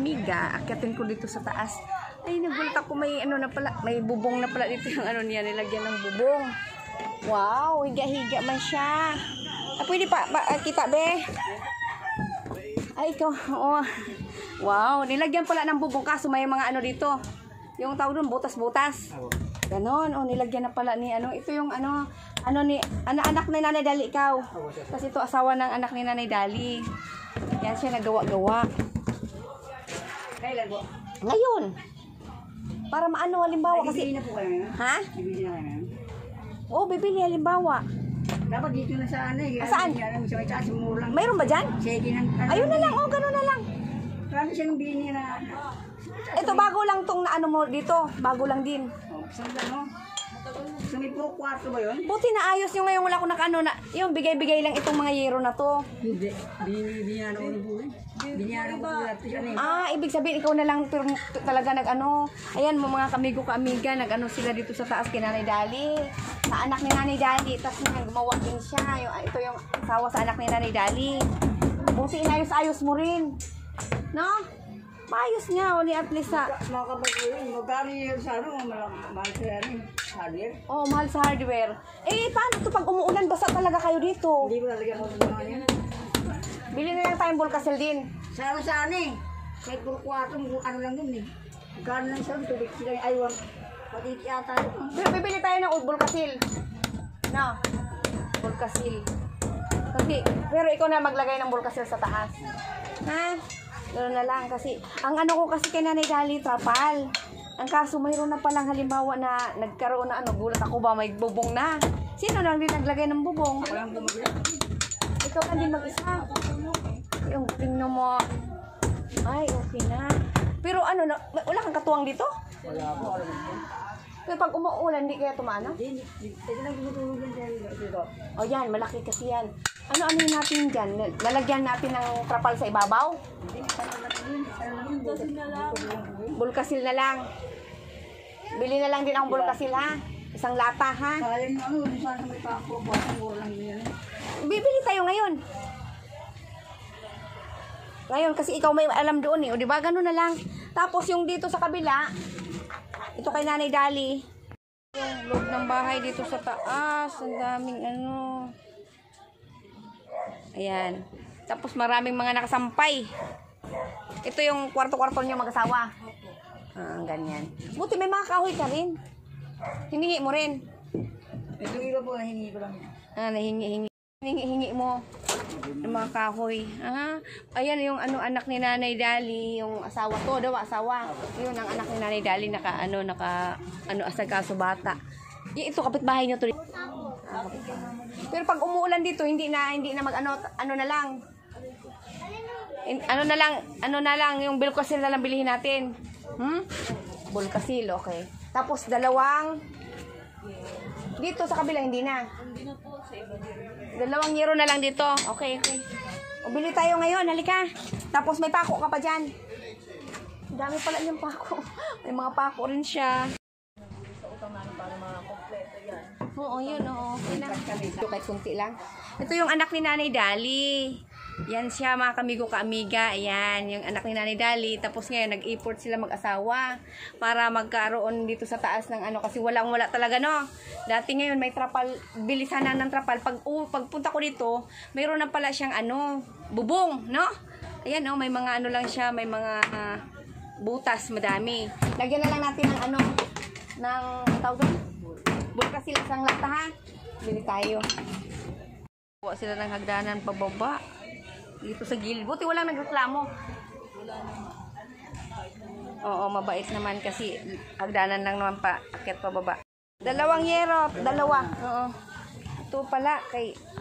amiga, akyatin ko dito sa taas. Ay, nagulat ako, may ano na pala, may bubong na pala dito yung ano niya, nilagyan ng bubong. Wow, higa-higa man siya. Ah, pwede pa kita, be? Ay, ikaw, oo. Wow, nilagyan pala ng bubong, kaso may mga ano dito. Yung tawag doon, butas-butas. Ganon, oh, nilagyan na pala ni ano. Ito yung ano ni, anak ni Nanay Dali, ikaw. Kasi ito asawa ng anak ni Nanay Dali. Yan siya nagawa-gawa. Kailan po? Ngayon. Para maano, halimbawa kasi... Bibili na po kayo ngayon? Ha? Bibili na kayo ngayon? Oo, bibili, halimbawa. Dapat dito na sa ano eh. Saan? Sa may taas, mura lang. Mayroon ba dyan? Sige ng... Ayun na lang, oh, gano'n na lang. Kano siyang bini na... Ito, bago lang tong na ano mo dito. Bago lang din. Oh, saan ano? Sa may puro kwarto ba yun? Buti na ayos yung ngayon wala ko nakano na. Yung bigay-bigay lang itong mga yero na to. Hindi. Biniyano ko na po eh. Biniyano ko po lahat yan eh. Ah, ibig sabihin ikaw na lang pero talaga nag-ano. Ayan, mga kamigo ka-amiga, nag-ano sila dito sa taas kay Nanay Dali. Sa anak ni Nanay Dali. Tapos gumawa din siya. Ito yung asawa sa anak ni Nanay Dali. Buti inayos-ayos mo rin. No? Maayos niya, o ni at least sa... Mga kapag-uwi, magkano yun sa ano, mahal sa yan eh. Hardware? Oh, mahal sa hardware. Eh, paano ito pag umuulan? Basa talaga kayo dito. Hindi ko lalagyan ko sa mga yan. Bili na lang tayong bulkasil din. Sa ano saan eh. May puro kwarto, ano lang dun eh. Magkano lang sa tubig sila yung aywan. Patiti ata ito. Bibili tayo ng bulkasil. No? Bulkasil. Kasi, pero ikaw na maglagay ng bulkasil sa taas. Ha? Gano'n na lang kasi, ang ano ko kasi kay Nanay Dali, trapal. Ang kaso, mayroon na palang halimbawa na nagkaroon na ano, gulat ako ba may bubong na. Sino lang din naglagay ng bubong? Walang bumagyan. Ikaw lang din mag-isa. Yung tingnan mo. Ay, okay na. Pero ano, wala kang katuwang dito? Wala po, alam mo. Pero pag umuulan, hindi kaya tumano? Hindi. Ito lang tumutulog yan dito. O yan, malaki kasi yan. Ano natin dyan? Lalagyan natin ng trapal sa ibabaw? Bulkasil na lang. Bili na lang din ang bulkasil, ha? Isang lata, ha? Sayang ano, sana may pako. Mura lang yan. Bibili tayo ngayon. Ngayon, kasi ikaw may alam doon eh. O diba, gano'n na lang. Tapos yung dito sa kabila, ito kay Nanay Dali. Yung loob ng bahay dito sa taas. Ang daming ano. Ayan. Tapos maraming mga nakasampay. Ito yung kwarto-kwarto niyo mag-asawa. Ah, ganyan. Buti may mga kahoy ka rin. Hiningi mo rin. Ito iba po, nahingi ko lang. Ah, hingi mo ng mga kahoy. Ah, ayan yung ano anak ni Nanay Dali, yung asawa to, daw asawa. Yun ang anak ni Nanay Dali naka asikaso bata. Ito kapitbahay niyo to. Pero pag umuulan dito, hindi na ano na lang. Ano na lang yung bulkasil na lang bilihin natin. Bulkasil, okay. Tapos dalawang dito sa kabila hindi na. Dalawang yero na lang dito. Okay. O bili tayo ngayon, halika. Tapos may pako ka pa diyan. Dami pala yung pako. May mga pako rin siya. Oo, yun, oo. Ito kahit kunti lang. Ito yung anak ni Nanay Dali. Yan siya, mga kamigo ka-amiga. Ayan, yung anak ni Nanay Dali. Tapos ngayon, nag-import sila mag-asawa para magkaroon dito sa taas ng ano. Kasi walang-wala talaga, no? Dati ngayon, may trapal. Bilisan na ng trapal. Pagpunta ko dito, mayroon na pala siyang ano, bubong, no? Ayan, no? May mga ano lang siya. May mga butas, madami. Lagyan na lang natin ng ano, ng tawag doon? Bulkasil isang lata, ha? Bili tayo. Kuha sila ng hagdanan pababa. Dito sa gilid. Buti walang nagreklamo. Oo, mabait naman kasi hagdanan lang naman pa. Akyat pababa. Dalawang yero. Dalawa. Oo. Ito pala.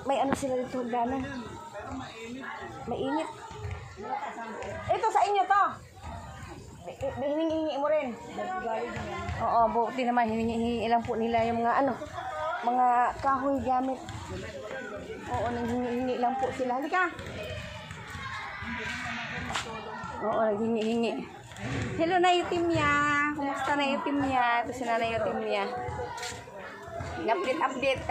May ano sila dito hagdanan. Mainit. Ito sa inyo to. Hiningi mo rin. Oo, buti naman hiningi lang po nila yung mga ano, mga kahoy gamit. Oo, nanghihingi lang po sila. Halika. Oo, nanghihingi. Hello na Yutimya. Kumusta na Yutimya? Ito si Nanay Yutimya. Update.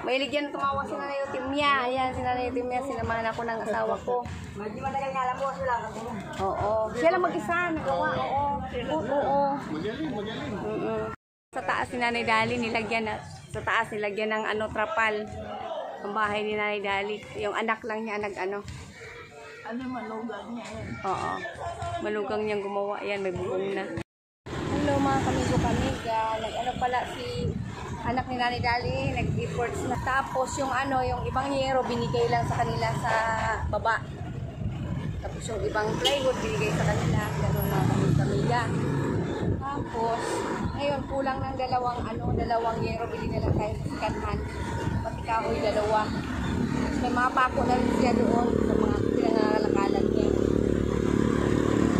Mahilig yan tumawa si Nanay Eutimia. Ayan, si Nanay Eutimia, sinamahan ako ng asawa ko. Medyo matagal nga lang po sila. Oo. Siya lang mag-isa, nagawa. Oo. Magaling. Sa taas ni Nanay Dali, sa taas nilagyan ng trapal. Ang bahay ni Nanay Dali. Yung anak lang niya nag-ano. Ano malugan niya yan? Oo. Malugang niyang gumawa. Ayan, may bubong na. Hello mga kamiga. Nag-ano pala si anak ni Nanay Dali, nag-efforts na. Tapos yung yung ibang yero binigay lang sa kanila sa baba. Tapos yung ibang plywood binigay sa kanila. Ganun mga kamiga. Tapos, ngayon kulang ng dalawang yero, bili na lang tayo sa second-hand. Pati kahoy, dalawa. May mga pako na rin siya doon sa mga pinangangalakalan niya.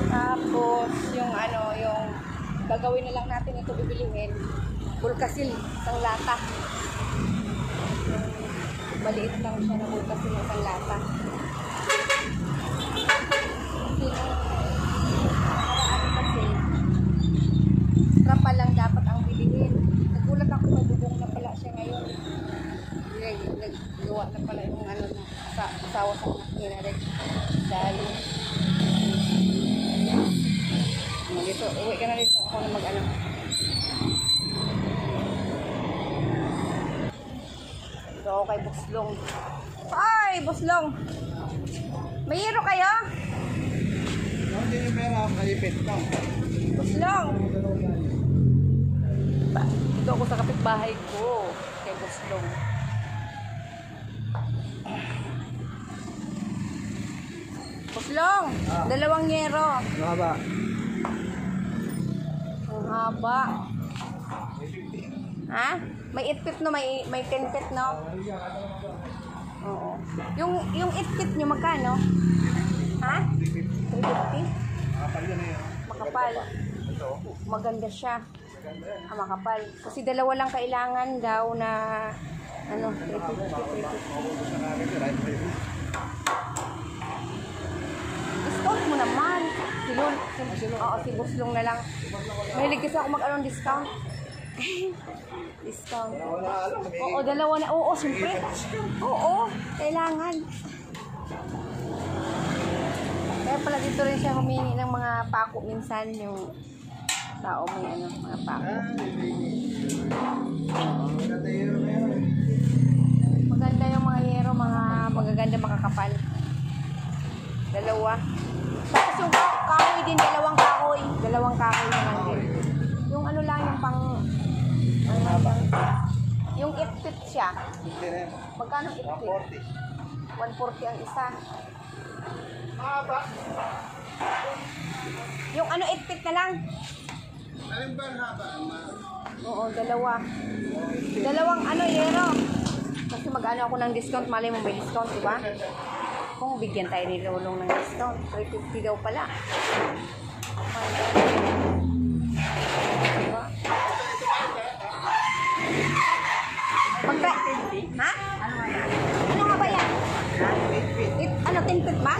Tapos, yung gagawin na lang natin ito bibilihin. Bulkasil, isang lata. Maliit lang siya na bulkasil, isang lata. Kasi, trapal lang dapat ang bilihin. Nagulat ako, may bubong na pala siya ngayon. Naggawa na pala yung asawa sa anak niya na rin. Dali. Dito, uwi ka na dito. Ako na mag-ano. Dito ako kay Buslong. Ay, Buslong! May hero kayo? Hindi yung pera, kaipit ka. Buslong! Dito ako sa kapitbahay ko. Kay Buslong. Buslong! Dalawang yero. Ano ba? Ang haba. Ha? May itpit no, may 10 pit no? Oo. Yung itpit nyo magkano? Ha? 350? Makapal yan eh. Makapal. Ito. Maganda siya. Makapal. Kasi dalawa lang kailangan daw na 350. Discount mo naman. Si Buslong na lang. Mahilig kasi ako mag-anong discount. Discount. Oo, dalawa na. Oo, siyempre. Oo, kailangan. Kaya pala dito rin siya humingi ng mga pako minsan yung tao may mga pako. Maganda yung mga yero, mga magaganda makakapal. Dalawa. Tapos yung kahoy din, dalawang kahoy. Dalawang kahoy naman din. Yung lang, yung pang yung itpit siya. Magkano itpit? 140 ang isa. Yung itpit na lang. Alin ba ang haba? Oo, dalawa. Dalawang yero. Kasi mag-ano ako ng discount, malay mo may discount, diba? Kung bigyan tayo ni Lolong ng discount, 350 daw pala. Diba? Ha? Ano nga ba yan? 10 feet ba?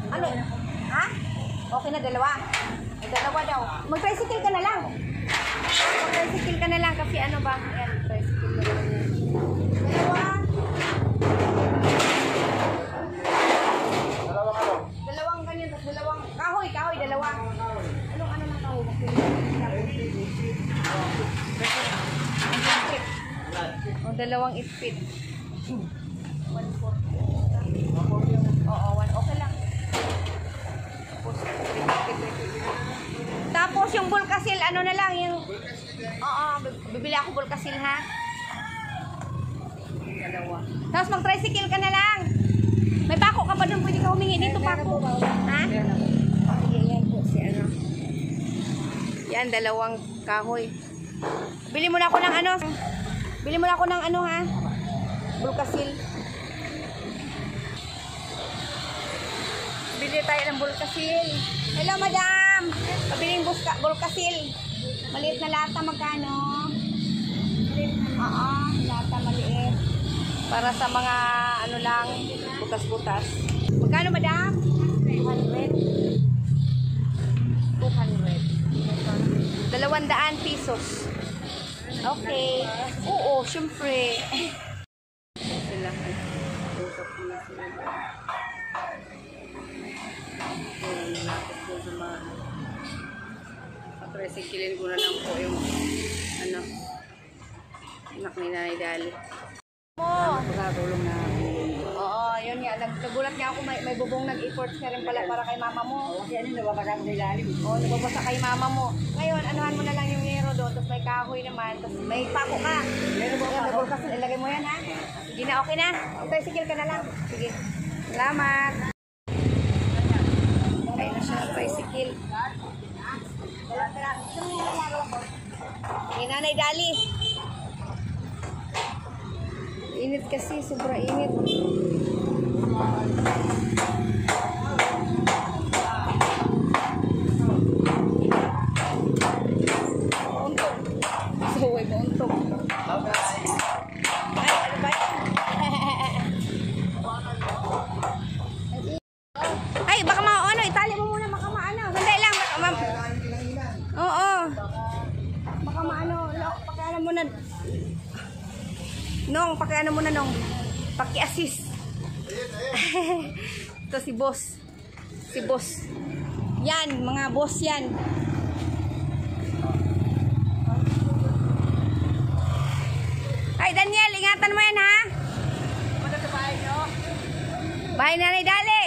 Ano? Ha? Okay na, dalawa. Dalawa daw. Mag-tricycle ka na lang. Mag-tricycle ka na lang kasi ano ba? Ayan, tricycle na lang. Dalawa. Dalawang ganyan, tapos dalawang kahoy, dalawa. Anong ng kahoy? Dalawang itpit. 140. Oo, okay lang. Tapos yung bulkasil, na lang yung... Oo, bibili ako bulkasil ha. Dalawa. Tapos mag-tricycle ka na lang. May pako ka pa doon, pwede ka humingi dito pako. Ha? Yan po si Yan, dalawang kahoy. Bili mo na ako ng Bili mo na ako ng ha? Bulkasil. Bili tayo ng bulkasil. Hello, madam. Pabiling bulkasil. Maliit na lata, magkano? Oo, lata maliit. Para sa mga lang, butas-butas. Magkano, madam? 200. 200. 200 pesos. Okay. Oo, syempre. Sila. Usap ko na sila. Lapit ko sa mga papresikilin ko na lang po yung ano anak ni Nanay Dali. Pagkatulong na. Oo, yun nga. Nagulat nga ako, may bubong nag-efforts ka rin pala para kay mama mo. Kasi ano, nababasa ko sa ilalim. Oo, nababasa kay mama mo. Ngayon, anuhan mo na lang yung nero doon, tapos may kahoy naman, tapos may pako ka. Meron ba Yung ako? nabulkas, ilagay mo yan ha. Sige na, okay na. Tricycle ka na lang. Sige. Salamat. Ay na siya, tricycle. Hey, Nanay Dali. Init kasi, sobra init. Mauntok. Suway, mauntok. Ay, ano ba yan? Ay, baka ano, itali mo muna, baka maano. Sandali lang, baka Oo. Baka maano, pakialam mo na. Nong, pakiano mo na nong. Paki-assist. Ito si boss. Si boss. Yan, mga boss yan. Ay, Daniel, ingatan mo yan ha. Punta sa bahay nyo. Bahay na Nanay Dali.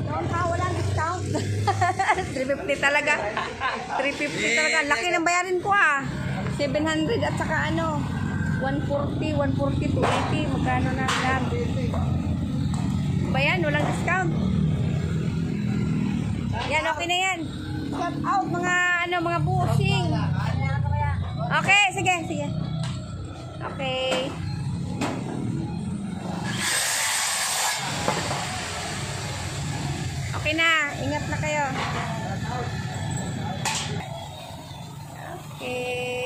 Noon pa, walang discount. 350 talaga. 350 talaga. Laki ng bayarin ko ah. 700 at saka ano, 140, 140, 280. Magkano na lang. Bayan, walang discount. Yan, okay na yan. Shout out mga ano, mga busing. Okay, sige, sige. Okay. Okay na, ingat na kayo. Okay.